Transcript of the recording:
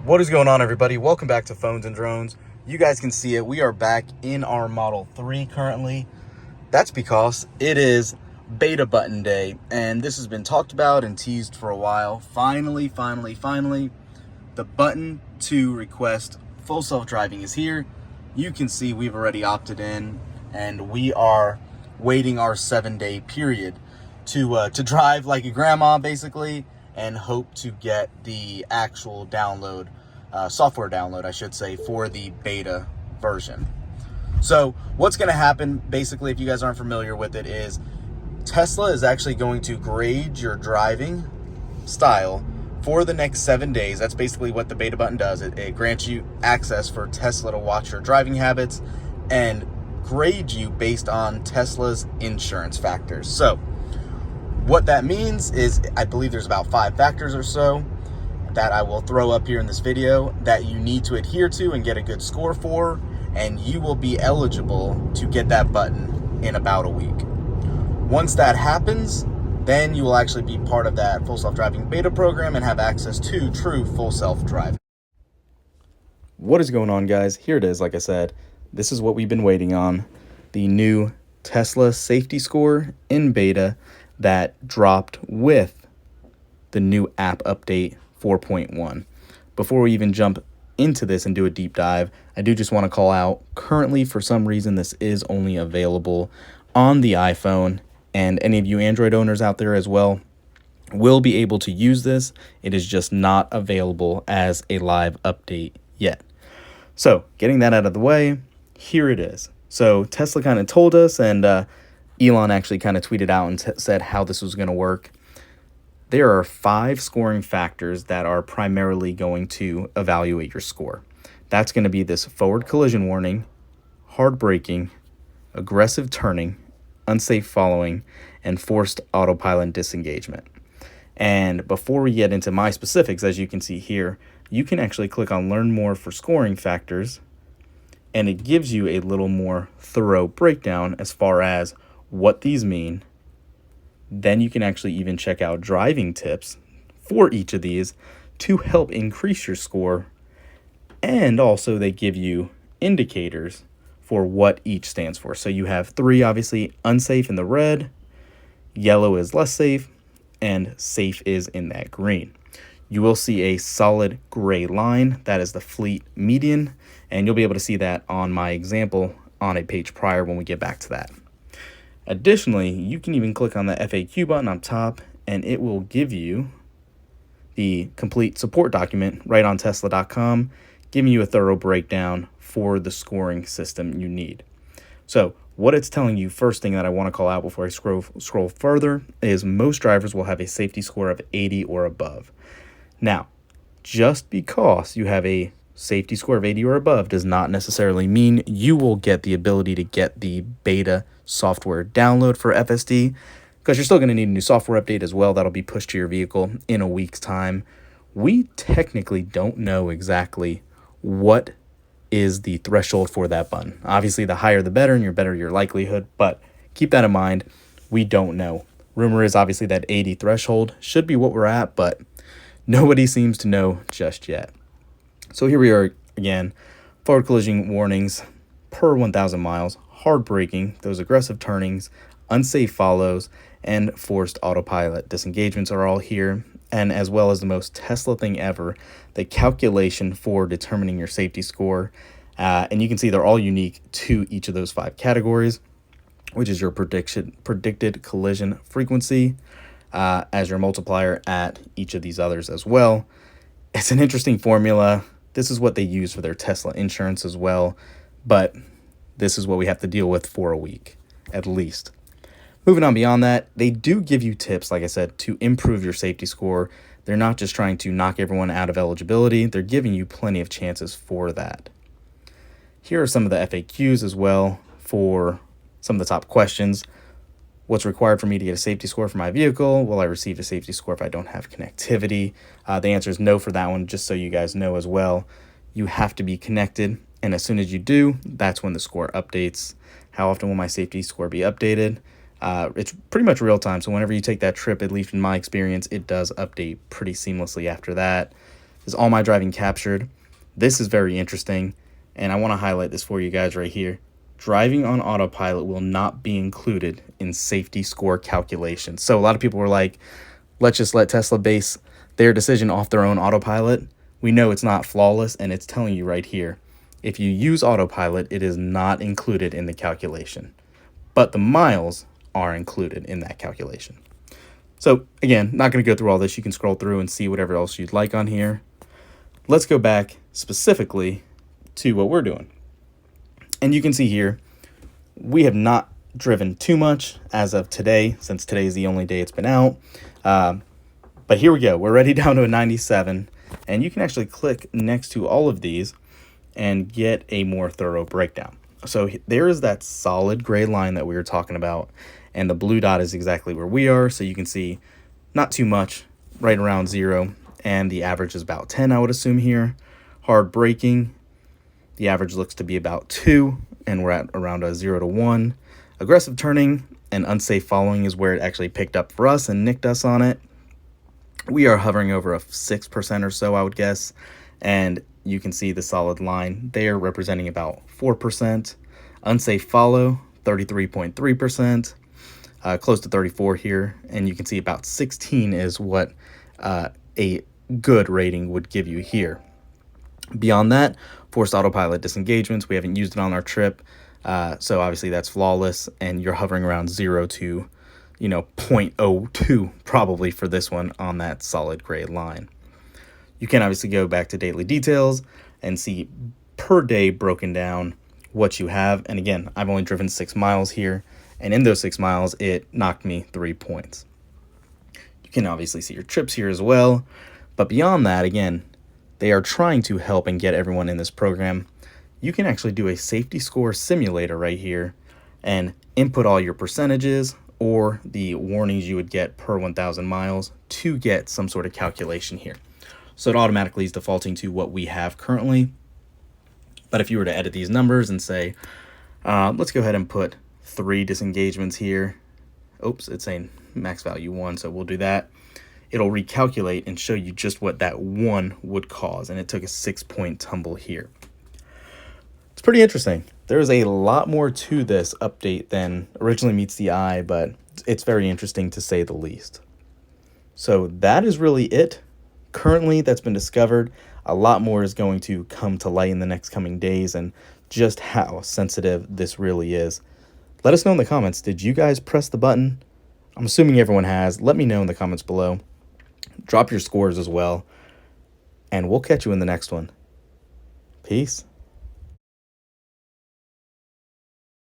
What is going on, everybody? Welcome back to Phones and Drones. You guys can see it. We are back in our Model 3 currently. That's because it is beta button day, and this has been talked about and teased for a while. Finally, the button to request full self-driving is here. You can see we've already opted in, and we are waiting our 7-day period to drive like a grandma, basically, and hope to get the actual download, software download, I should say, for the beta version. So what's going to happen, basically, if you guys aren't familiar with it, is Tesla is actually going to grade your driving style for the next 7 days. That's basically what the beta button does. It grants you access for Tesla to watch your driving habits and grade you based on Tesla's insurance factors. So what that means is, I believe there's about 5 factors or so that I will throw up here in this video that you need to adhere to and get a good score for, and you will be eligible to get that button in about a week. Once that happens, then you will actually be part of that full self-driving beta program and have access to true full self-driving. What is going on, guys? Here it is. Like I said, this is what we've been waiting on. The new Tesla safety score in beta that dropped with the new app update 4.1. Before we even jump into this and do a deep dive, I do just want to call out, currently for some reason this is only available on the iPhone, and any of you Android owners out there as well will be able to use this. It is just not available as a live update yet. So getting that out of the way, here it is. So Tesla kind of told us, and Elon actually kind of tweeted out and said how this was going to work. There are 5 scoring factors that are primarily going to evaluate your score. That's going to be this forward collision warning, hard braking, aggressive turning, unsafe following, and forced autopilot disengagement. And before we get into my specifics, as you can see here, you can actually click on Learn More for scoring factors, and it gives you a little more thorough breakdown as far as what these mean. Then you can actually even check out driving tips for each of these to help increase your score. And also they give you indicators for what each stands for. So you have 3, obviously, unsafe in the red, yellow is less safe, and safe is in that green. You will see a solid gray line. That is the fleet median, and you'll be able to see that on my example on a page prior when we get back to that. Additionally, you can even click on the FAQ button up top, and it will give you the complete support document right on Tesla.com, giving you a thorough breakdown for the scoring system you need. So what it's telling you, first thing that I want to call out before I scroll further, is most drivers will have a safety score of 80 or above. Now, just because you have a safety score of 80 or above does not necessarily mean you will get the ability to get the beta software download for FSD, because you're still going to need a new software update as well that'll be pushed to your vehicle in a week's time. We technically don't know exactly what is the threshold for that button. Obviously, the higher the better, and better your likelihood, but keep that in mind. We don't know. Rumor is obviously that 80 threshold should be what we're at, but nobody seems to know just yet. So here we are again, forward collision warnings per 1,000 miles, hard braking, those aggressive turnings, unsafe follows, and forced autopilot disengagements are all here, and as well as the most Tesla thing ever, the calculation for determining your safety score. And you can see they're all unique to each of those 5 categories, which is your predicted collision frequency as your multiplier at each of these others as well. It's an interesting formula. This is what they use for their Tesla insurance as well, but this is what we have to deal with for a week, at least. Moving on beyond that, they do give you tips, like I said, to improve your safety score. They're not just trying to knock everyone out of eligibility. They're giving you plenty of chances for that. Here are some of the FAQs as well for some of the top questions. What's required for me to get a safety score for my vehicle? Will I receive a safety score if I don't have connectivity? The answer is no for that one, just so you guys know as well. You have to be connected, and as soon as you do, that's when the score updates. How often will my safety score be updated? It's pretty much real time, so whenever you take that trip, at least in my experience, it does update pretty seamlessly after that. is all my driving captured. This is very interesting, and I want to highlight this for you guys right here. Driving on autopilot will not be included in safety score calculations. So a lot of people were like, let's just let Tesla base their decision off their own autopilot. We know it's not flawless, and it's telling you right here, if you use autopilot, it is not included in the calculation. But the miles are included in that calculation. So again, not going to go through all this. You can scroll through and see whatever else you'd like on here. Let's go back specifically to what we're doing. And you can see here, we have not driven too much as of today, since today is the only day it's been out. But here we go. We're already down to a 97. And you can actually click next to all of these and get a more thorough breakdown. So there is that solid gray line that we were talking about. And the blue dot is exactly where we are. So you can see not too much, right around 0. And the average is about 10, I would assume here. Hard braking. The average looks to be about 2, and we're at around a 0 to 1. Aggressive turning and unsafe following is where it actually picked up for us and nicked us on it. We are hovering over a 6% or so, I would guess. And you can see the solid line there representing about 4%. Unsafe follow, 33.3%. Close to 34 here. And you can see about 16 is what a good rating would give you here. Beyond that, forced autopilot disengagements. We haven't used it on our trip. So obviously that's flawless, and you're hovering around 0 to, 0.02 probably for this one on that solid gray line. You can obviously go back to daily details and see per day broken down what you have. And again, I've only driven 6 miles here, and in those 6 miles, it knocked me 3 points. You can obviously see your trips here as well. But beyond that, again, they are trying to help and get everyone in this program. You can actually do a safety score simulator right here and input all your percentages or the warnings you would get per 1,000 miles to get some sort of calculation here. So it automatically is defaulting to what we have currently. But if you were to edit these numbers and say, let's go ahead and put 3 disengagements here. Oops, it's saying max value 1, so we'll do that. It'll recalculate and show you just what that 1 would cause. And it took a 6-point tumble here. It's pretty interesting. There's a lot more to this update than originally meets the eye, but it's very interesting to say the least. So that is really it. Currently, that's been discovered. A lot more is going to come to light in the next coming days, and just how sensitive this really is. Let us know in the comments. Did you guys press the button? I'm assuming everyone has. Let me know in the comments below. Drop your scores as well, and we'll catch you in the next one. Peace.